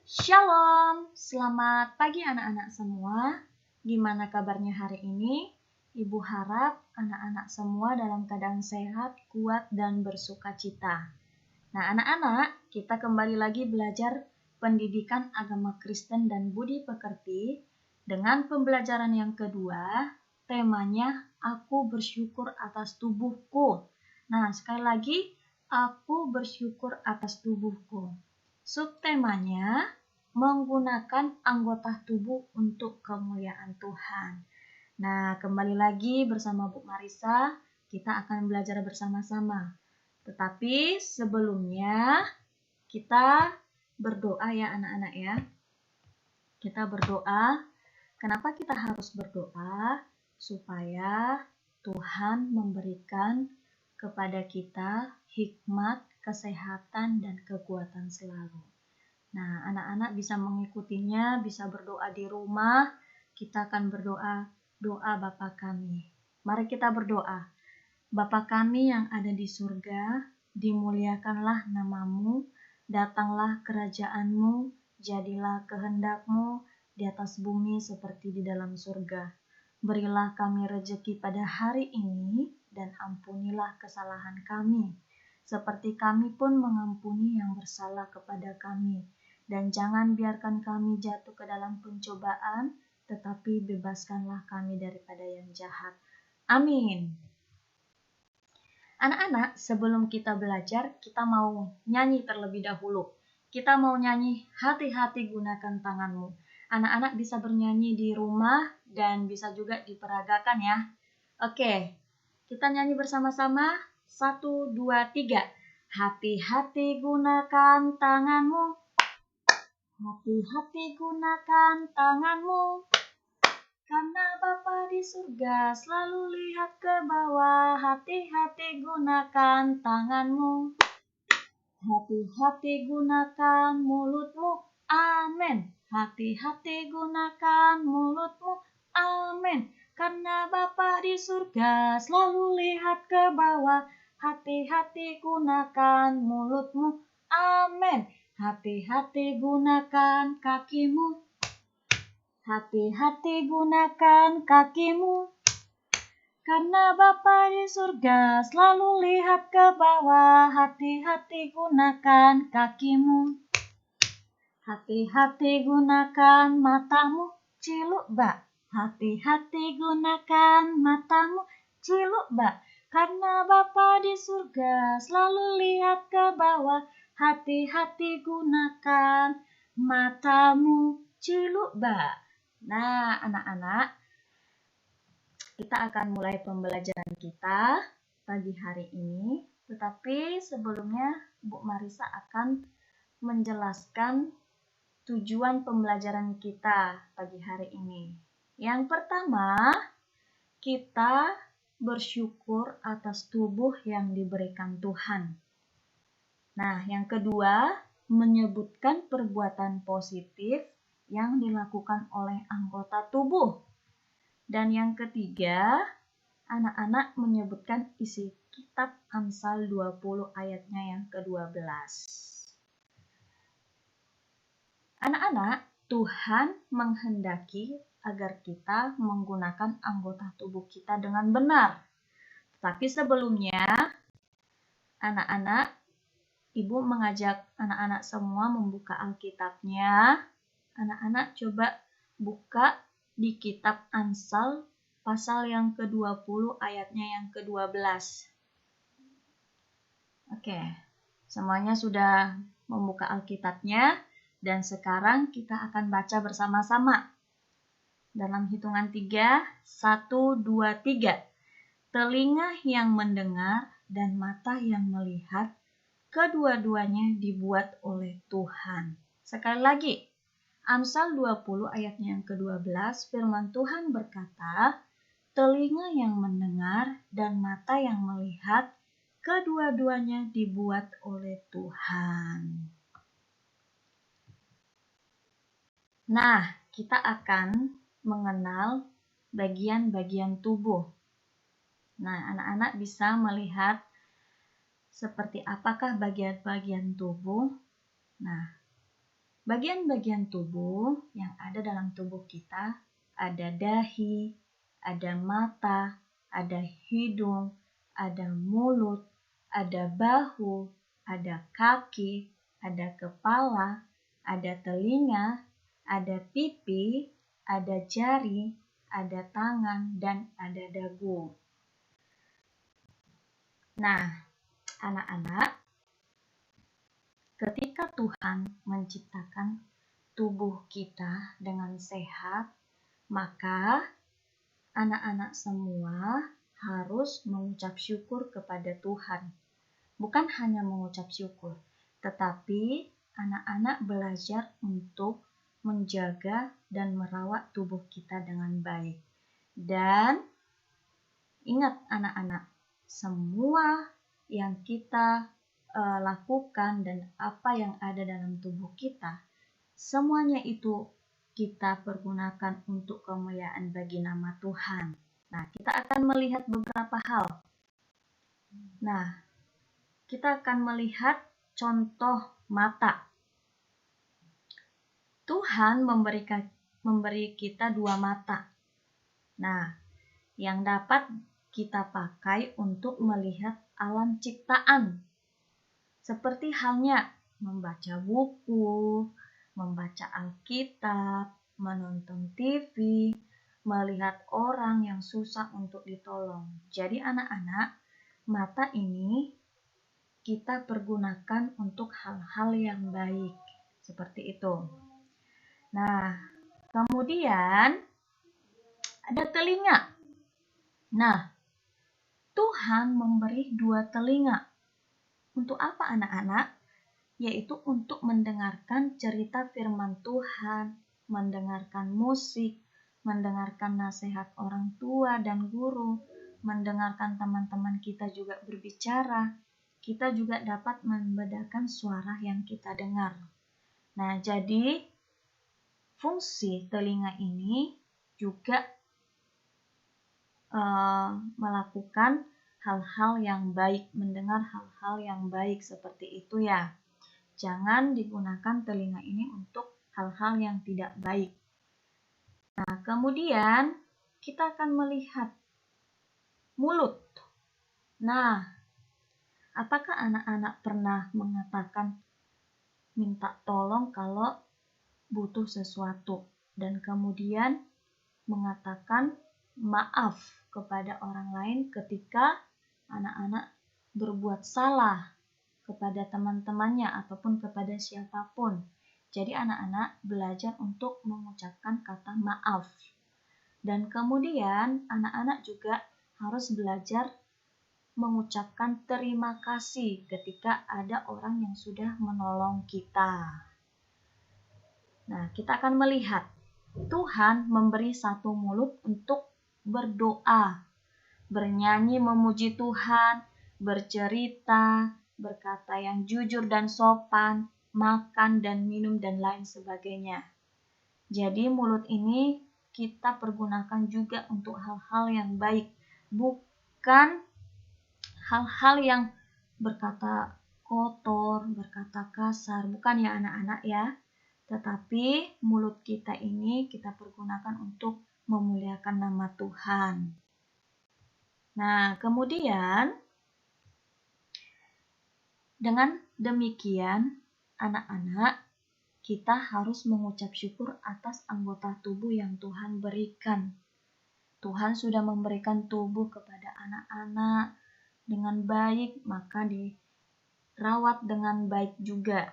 Shalom, selamat pagi anak-anak semua. Gimana kabarnya hari ini? Ibu harap anak-anak semua dalam keadaan sehat, kuat, dan bersukacita. Nah anak-anak, kita kembali lagi belajar pendidikan agama Kristen dan budi pekerti dengan pembelajaran yang kedua, temanya Aku bersyukur atas tubuhku. Nah sekali lagi, Aku bersyukur atas tubuhku. Subtemanya, menggunakan anggota tubuh untuk kemuliaan Tuhan. Nah, kembali lagi bersama Bu Marisa, kita akan belajar bersama-sama. Tetapi sebelumnya, kita berdoa ya anak-anak ya. Kita berdoa. Kenapa kita harus berdoa? Supaya Tuhan memberikan kepada kita hikmat, kesehatan, dan kekuatan selalu. Nah, anak-anak bisa mengikutinya, bisa berdoa di rumah. Kita akan berdoa, doa Bapa kami. Mari kita berdoa. Bapa kami yang ada di surga, dimuliakanlah namamu, datanglah kerajaanmu, jadilah kehendakmu di atas bumi seperti di dalam surga. Berilah kami rejeki pada hari ini, dan ampunilah kesalahan kami, seperti kami pun mengampuni yang bersalah kepada kami. Dan jangan biarkan kami jatuh ke dalam pencobaan, tetapi bebaskanlah kami daripada yang jahat. Amin. Anak-anak, sebelum kita belajar, kita mau nyanyi terlebih dahulu. Kita mau nyanyi hati-hati gunakan tanganmu. Anak-anak bisa bernyanyi di rumah dan bisa juga diperagakan ya. Oke, kita nyanyi bersama-sama. 1, 2, 3. Hati-hati gunakan tanganmu. Hati-hati gunakan tanganmu. Karena Bapa di surga selalu lihat ke bawah. Hati-hati gunakan tanganmu. Hati-hati gunakan mulutmu. Amin. Hati-hati gunakan mulutmu. Amin. Karena Bapa di surga selalu lihat ke bawah. Hati-hati gunakan mulutmu. Amin. Hati-hati gunakan kakimu. Hati-hati gunakan kakimu. Karena Bapa di surga selalu lihat ke bawah. Hati-hati gunakan kakimu. Hati-hati gunakan matamu. Ciluk bak. Hati-hati gunakan matamu. Ciluk bak. Karena Bapa di surga selalu lihat ke bawah. Hati-hati gunakan matamu. Ciluk bak. Nah, anak-anak, kita akan mulai pembelajaran kita pagi hari ini. Tetapi sebelumnya, Bu Marisa akan menjelaskan tujuan pembelajaran kita pagi hari ini. Yang pertama, kita bersyukur atas tubuh yang diberikan Tuhan. Nah, yang kedua, menyebutkan perbuatan positif yang dilakukan oleh anggota tubuh. Dan yang ketiga, anak-anak menyebutkan isi kitab Amsal 20 ayatnya yang ke-12. Anak-anak, Tuhan menghendaki agar kita menggunakan anggota tubuh kita dengan benar. Tapi sebelumnya, anak-anak, Ibu mengajak anak-anak semua membuka Alkitabnya. Anak-anak coba buka di kitab Amsal pasal yang ke-20 ayatnya yang ke-12. Oke, semuanya sudah membuka Alkitabnya dan sekarang kita akan baca bersama-sama. Dalam hitungan 3, 1, 2, 3. Telinga yang mendengar dan mata yang melihat, kedua-duanya dibuat oleh Tuhan. Sekali lagi, Amsal 20 ayatnya yang ke-12, firman Tuhan berkata, telinga yang mendengar dan mata yang melihat, kedua-duanya dibuat oleh Tuhan. Nah, kita akan mengenal bagian-bagian tubuh. Nah, anak-anak bisa melihat seperti apakah bagian-bagian tubuh. Nah, Bagian-bagian tubuh yang ada dalam tubuh kita ada dahi, ada mata, ada hidung, ada mulut, ada bahu, ada kaki, ada kepala, ada telinga, ada pipi, ada jari, ada tangan, dan ada dagu. Nah, anak-anak, ketika Tuhan menciptakan tubuh kita dengan sehat, maka anak-anak semua harus mengucap syukur kepada Tuhan. Bukan hanya mengucap syukur, tetapi anak-anak belajar untuk menjaga dan merawat tubuh kita dengan baik. Dan ingat anak-anak, semua yang kita lakukan dan apa yang ada dalam tubuh kita, semuanya itu kita pergunakan untuk kemuliaan bagi nama Tuhan. Nah, kita akan melihat beberapa hal. Nah, kita akan melihat contoh mata. Tuhan memberi kita dua mata. Nah, yang dapat kita pakai untuk melihat alam ciptaan. Seperti halnya membaca buku, membaca Alkitab, menonton TV, melihat orang yang susah untuk ditolong. Jadi anak-anak, mata ini kita pergunakan untuk hal-hal yang baik. Seperti itu. Nah, kemudian ada telinga. Nah, Tuhan memberi dua telinga. Untuk apa anak-anak? Yaitu untuk mendengarkan cerita firman Tuhan, mendengarkan musik, mendengarkan nasihat orang tua dan guru, mendengarkan teman-teman kita juga berbicara. Kita juga dapat membedakan suara yang kita dengar. Nah, jadi fungsi telinga ini juga melakukan hal-hal yang baik, mendengar hal-hal yang baik seperti itu ya. Jangan digunakan telinga ini untuk hal-hal yang tidak baik. Nah, kemudian kita akan melihat mulut. Nah, apakah anak-anak pernah mengatakan minta tolong kalau butuh sesuatu dan kemudian mengatakan maaf kepada orang lain ketika anak-anak berbuat salah kepada teman-temannya ataupun kepada siapapun. Jadi anak-anak belajar untuk mengucapkan kata maaf. Dan kemudian anak-anak juga harus belajar mengucapkan terima kasih ketika ada orang yang sudah menolong kita. Nah, kita akan melihat Tuhan memberi satu mulut untuk berdoa, bernyanyi memuji Tuhan, bercerita, berkata yang jujur dan sopan, makan dan minum dan lain sebagainya. Jadi mulut ini kita pergunakan juga untuk hal-hal yang baik, bukan hal-hal yang berkata kotor, berkata kasar, bukan ya anak-anak ya. Tetapi mulut kita ini kita pergunakan untuk memuliakan nama Tuhan. Nah, kemudian dengan demikian, anak-anak, kita harus mengucap syukur atas anggota tubuh yang Tuhan berikan. Tuhan sudah memberikan tubuh kepada anak-anak dengan baik, maka dirawat dengan baik juga.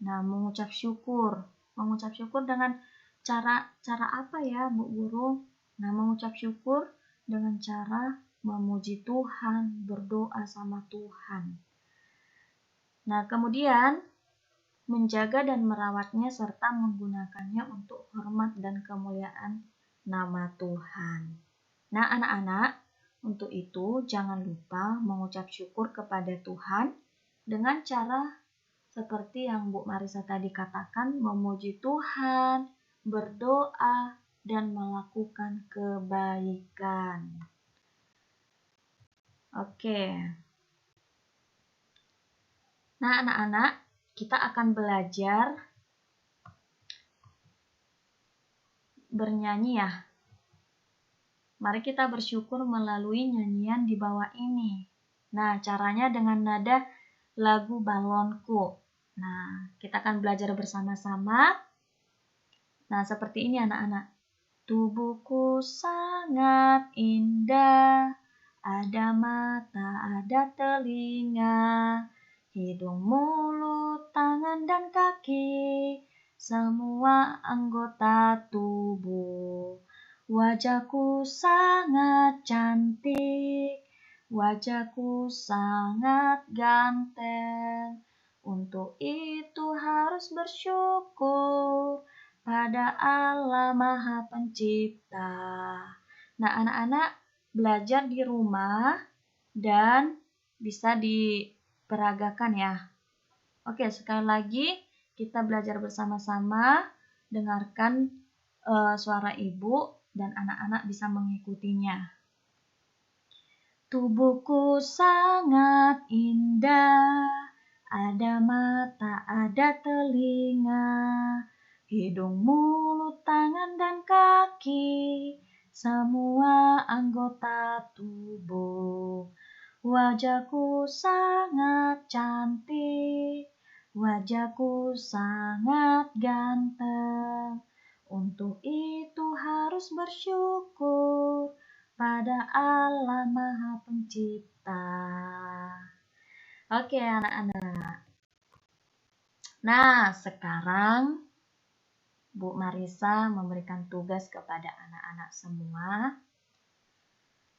Nah, mengucap syukur dengan cara apa ya, Bu Guru? Nah, mengucap syukur dengan cara memuji Tuhan, berdoa sama Tuhan. Nah, kemudian menjaga dan merawatnya serta menggunakannya untuk hormat dan kemuliaan nama Tuhan. Nah, anak-anak, untuk itu jangan lupa mengucap syukur kepada Tuhan dengan cara seperti yang Bu Marisa tadi katakan, memuji Tuhan, berdoa, dan melakukan kebaikan. Oke. Nah, anak-anak, kita akan belajar bernyanyi ya. Mari kita bersyukur melalui nyanyian di bawah ini. Nah, caranya dengan nada lagu Balonku. Nah, kita akan belajar bersama-sama. Nah, seperti ini anak-anak. Tubuhku sangat indah, ada mata, ada telinga, hidung, mulut, tangan, dan kaki, semua anggota tubuh. Wajahku sangat cantik, wajahku sangat ganteng. Untuk itu harus bersyukur pada Allah Maha Pencipta. Nah, anak-anak belajar di rumah dan bisa diperagakan ya. Oke, sekali lagi kita belajar bersama-sama, dengarkan suara ibu dan anak-anak bisa mengikutinya. Tubuhku sangat indah, ada mata, ada telinga, hidung, mulut, tangan, dan kaki, semua anggota tubuh. Wajahku sangat cantik, wajahku sangat ganteng. Untuk itu harus bersyukur pada Allah Maha Pencipta. Oke anak-anak. Nah, sekarang Bu Marisa memberikan tugas kepada anak-anak semua.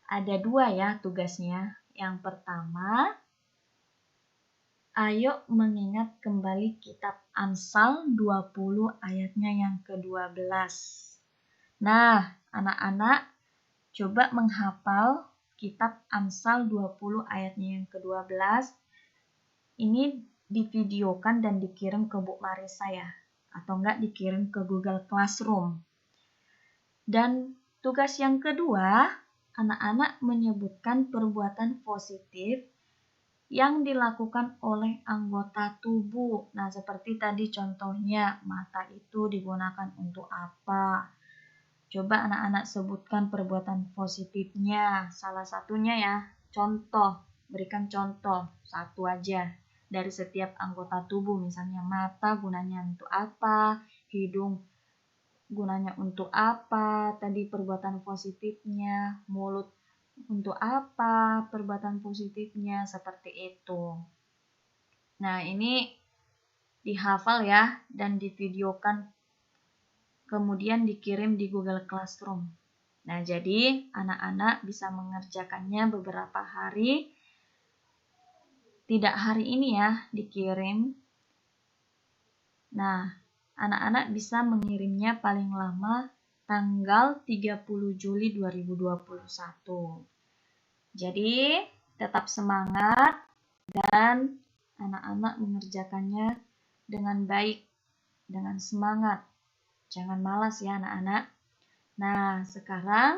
Ada 2 ya tugasnya. Yang pertama, ayo mengingat kembali kitab Amsal 20 ayatnya yang ke-12. Nah, anak-anak coba menghafal kitab Amsal 20 ayatnya yang ke-12. Ini divideokan dan dikirim ke Bu Marisa ya. Atau enggak dikirim ke Google Classroom. Dan tugas yang kedua, anak-anak menyebutkan perbuatan positif yang dilakukan oleh anggota tubuh. Nah, seperti tadi contohnya, mata itu digunakan untuk apa? Coba anak-anak sebutkan perbuatan positifnya. Salah satunya ya, contoh. Berikan contoh, satu aja. Dari setiap anggota tubuh, misalnya mata gunanya untuk apa, hidung gunanya untuk apa, tadi perbuatan positifnya, mulut untuk apa, perbuatan positifnya, seperti itu. Nah, ini dihafal ya, dan divideokan, kemudian dikirim di Google Classroom. Nah, jadi anak-anak bisa mengerjakannya beberapa hari, tidak hari ini ya, dikirim. Nah, anak-anak bisa mengirimnya paling lama tanggal 30 Juli 2021. Jadi, tetap semangat dan anak-anak mengerjakannya dengan baik, dengan semangat. Jangan malas ya anak-anak. Nah, sekarang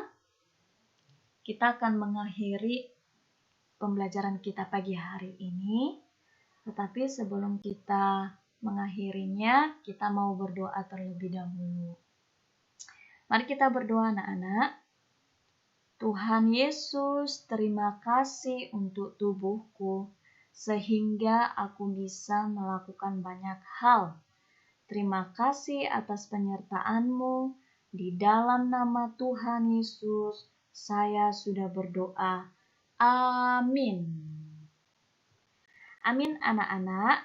kita akan mengakhiri pembelajaran kita pagi hari ini. Tetapi sebelum kita mengakhirinya, kita mau berdoa terlebih dahulu. Mari kita berdoa anak-anak. Tuhan Yesus, terima kasih untuk tubuhku, sehingga aku bisa melakukan banyak hal. Terima kasih atas penyertaan-Mu. Di dalam nama Tuhan Yesus, saya sudah berdoa. Amin. Amin anak-anak.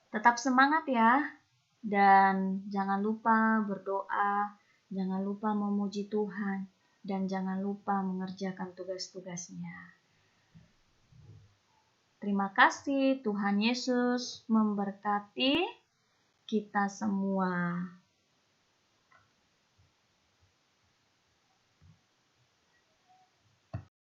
Tetap semangat ya. Dan jangan lupa berdoa, jangan lupa memuji Tuhan. Dan jangan lupa mengerjakan tugas-tugasnya. Terima kasih, Tuhan Yesus memberkati kita semua.